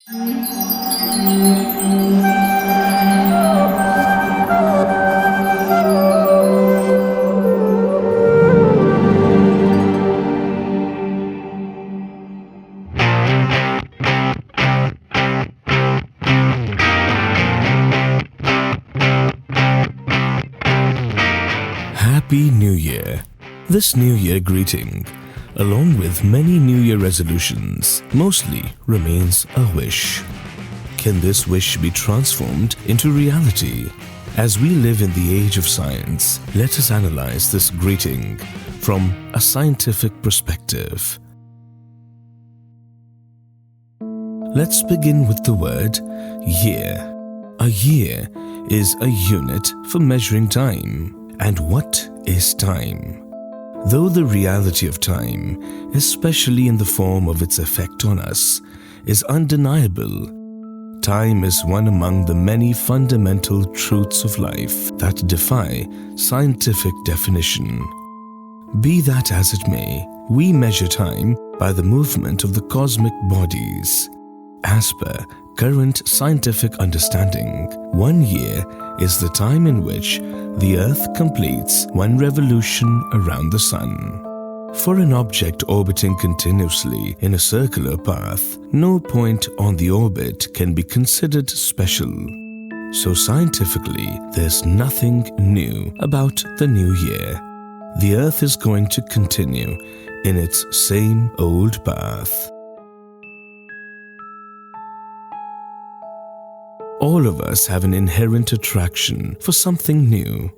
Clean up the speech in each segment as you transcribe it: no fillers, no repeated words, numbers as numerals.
Happy New Year! This New Year greeting, along with many New Year resolutions, mostly remains a wish. Can this wish be transformed into reality? As we live in the age of science, let us analyze this greeting from a scientific perspective. Let's begin with the word year. A year is a unit for measuring time. And what is time? Though the reality of time, especially in the form of its effect on us, is undeniable, time is one among the many fundamental truths of life that defy scientific definition. Be that as it may, we measure time by the movement of the cosmic bodies. As per current scientific understanding, 1 year is the time in which the Earth completes one revolution around the Sun. For an object orbiting continuously in a circular path, no point on the orbit can be considered special. So scientifically, there's nothing new about the new year. The Earth is going to continue in its same old path. All of us have an inherent attraction for something new.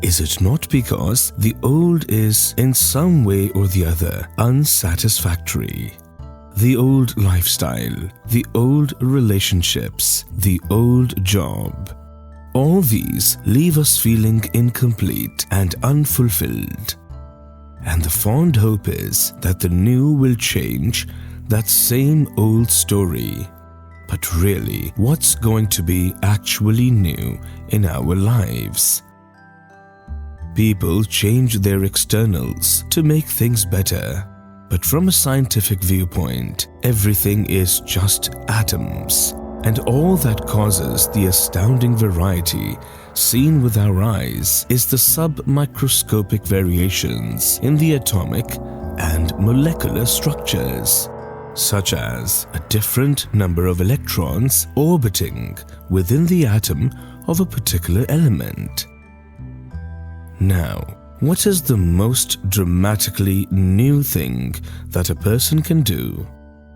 Is it not because the old is in some way or the other unsatisfactory? The old lifestyle, the old relationships, the old job. All these leave us feeling incomplete and unfulfilled. And the fond hope is that the new will change that same old story. But really, what's going to be actually new in our lives? People change their externals to make things better. But from a scientific viewpoint, everything is just atoms. And all that causes the astounding variety seen with our eyes is the submicroscopic variations in the atomic and molecular structures, such as a different number of electrons orbiting within the atom of a particular element. Now, what is the most dramatically new thing that a person can do?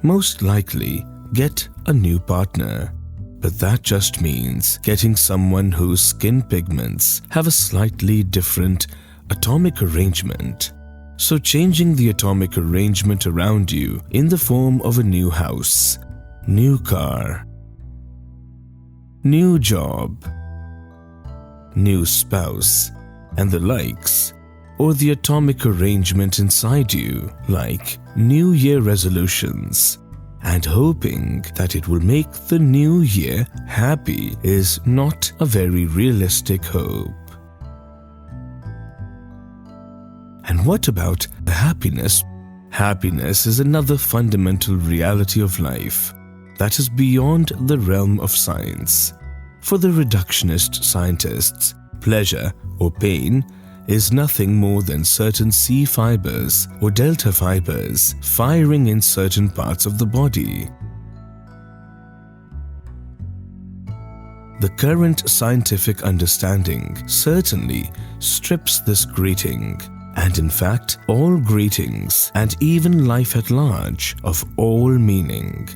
Most likely, get a new partner. But that just means getting someone whose skin pigments have a slightly different atomic arrangement. So changing the atomic arrangement around you in the form of a new house, new car, new job, new spouse, and the likes, or the atomic arrangement inside you, like New Year resolutions, and hoping that it will make the new year happy is not a very realistic hope. And what about happiness? Happiness is another fundamental reality of life that is beyond the realm of science. For the reductionist scientists, pleasure or pain is nothing more than certain C fibers or delta fibers firing in certain parts of the body. The current scientific understanding certainly strips this greeting, and in fact all greetings and even life at large, of all meaning.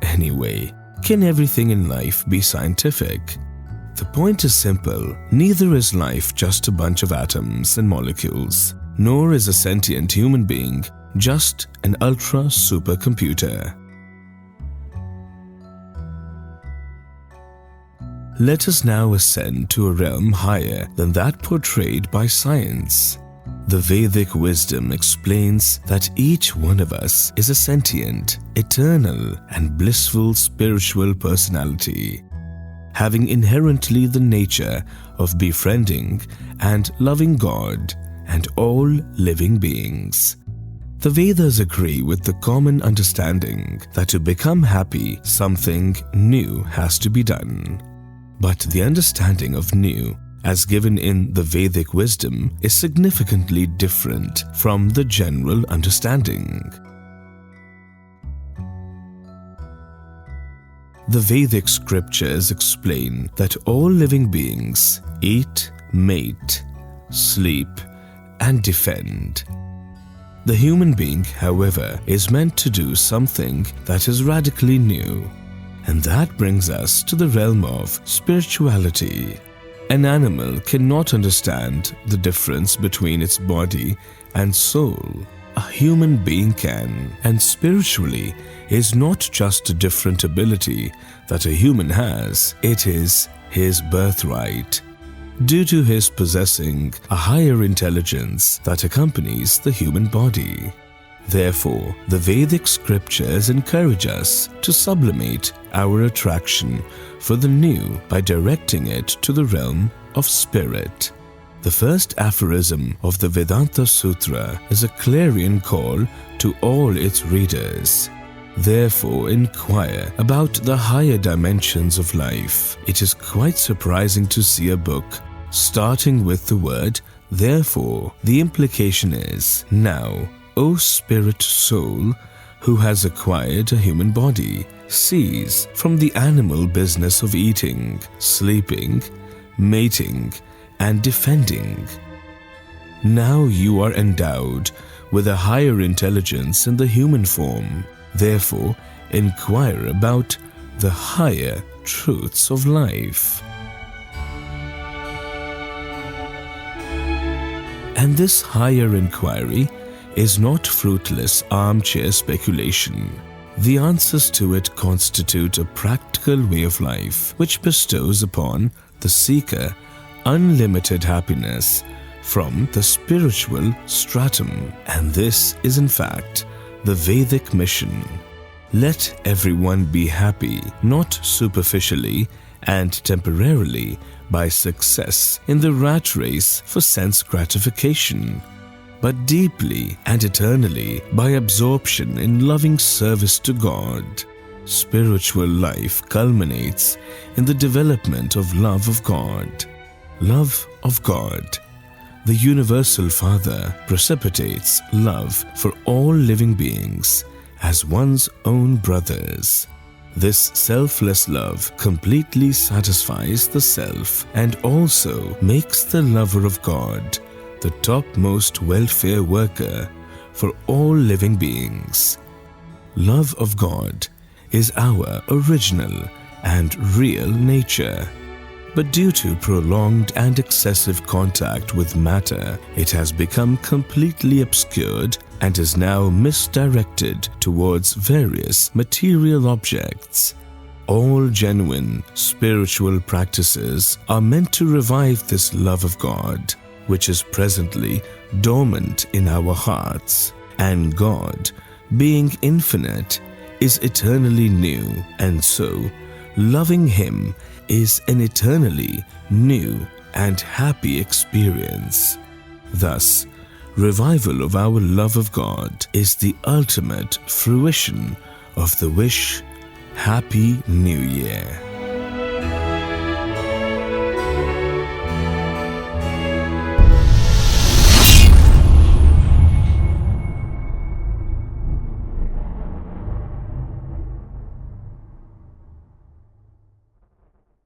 Anyway, can everything in life be scientific? The point is simple. Neither is life just a bunch of atoms and molecules, nor is a sentient human being just an ultra supercomputer. Let us now ascend to a realm higher than that portrayed by science. The Vedic wisdom explains that each one of us is a sentient, eternal, and blissful spiritual personality, having inherently the nature of befriending and loving God and all living beings. The Vedas agree with the common understanding that to become happy, something new has to be done. But the understanding of new, as given in the Vedic wisdom, is significantly different from the general understanding. The Vedic scriptures explain that all living beings eat, mate, sleep, and defend. The human being, however, is meant to do something that is radically new, and that brings us to the realm of spirituality. An animal cannot understand the difference between its body and soul. A human being can, and spiritually is not just a different ability that a human has, it is his birthright, due to his possessing a higher intelligence that accompanies the human body. Therefore, the Vedic scriptures encourage us to sublimate our attraction for the new by directing it to the realm of spirit. The first aphorism of the Vedanta Sutra is a clarion call to all its readers. Therefore, inquire about the higher dimensions of life. It is quite surprising to see a book starting with the word therefore. The implication is, now, O spirit soul, who has acquired a human body, cease from the animal business of eating, sleeping, mating, and defending. Now you are endowed with a higher intelligence in the human form. Therefore, inquire about the higher truths of life. And this higher inquiry is not fruitless armchair speculation. The answers to it constitute a practical way of life which bestows upon the seeker unlimited happiness from the spiritual stratum. And this is in fact the Vedic mission. Let everyone be happy, not superficially and temporarily by success in the rat race for sense gratification, but deeply and eternally by absorption in loving service to God. Spiritual life culminates in the development of love of God. Love of God, the Universal Father, precipitates love for all living beings as one's own brothers. This selfless love completely satisfies the self and also makes the lover of God the topmost welfare worker for all living beings. Love of God is our original and real nature. But due to prolonged and excessive contact with matter, it has become completely obscured and is now misdirected towards various material objects. All genuine spiritual practices are meant to revive this love of God, which is presently dormant in our hearts. And God, being infinite, is eternally new, and so loving Him is an eternally new and happy experience. Thus, revival of our love of God is the ultimate fruition of the wish, Happy New Year.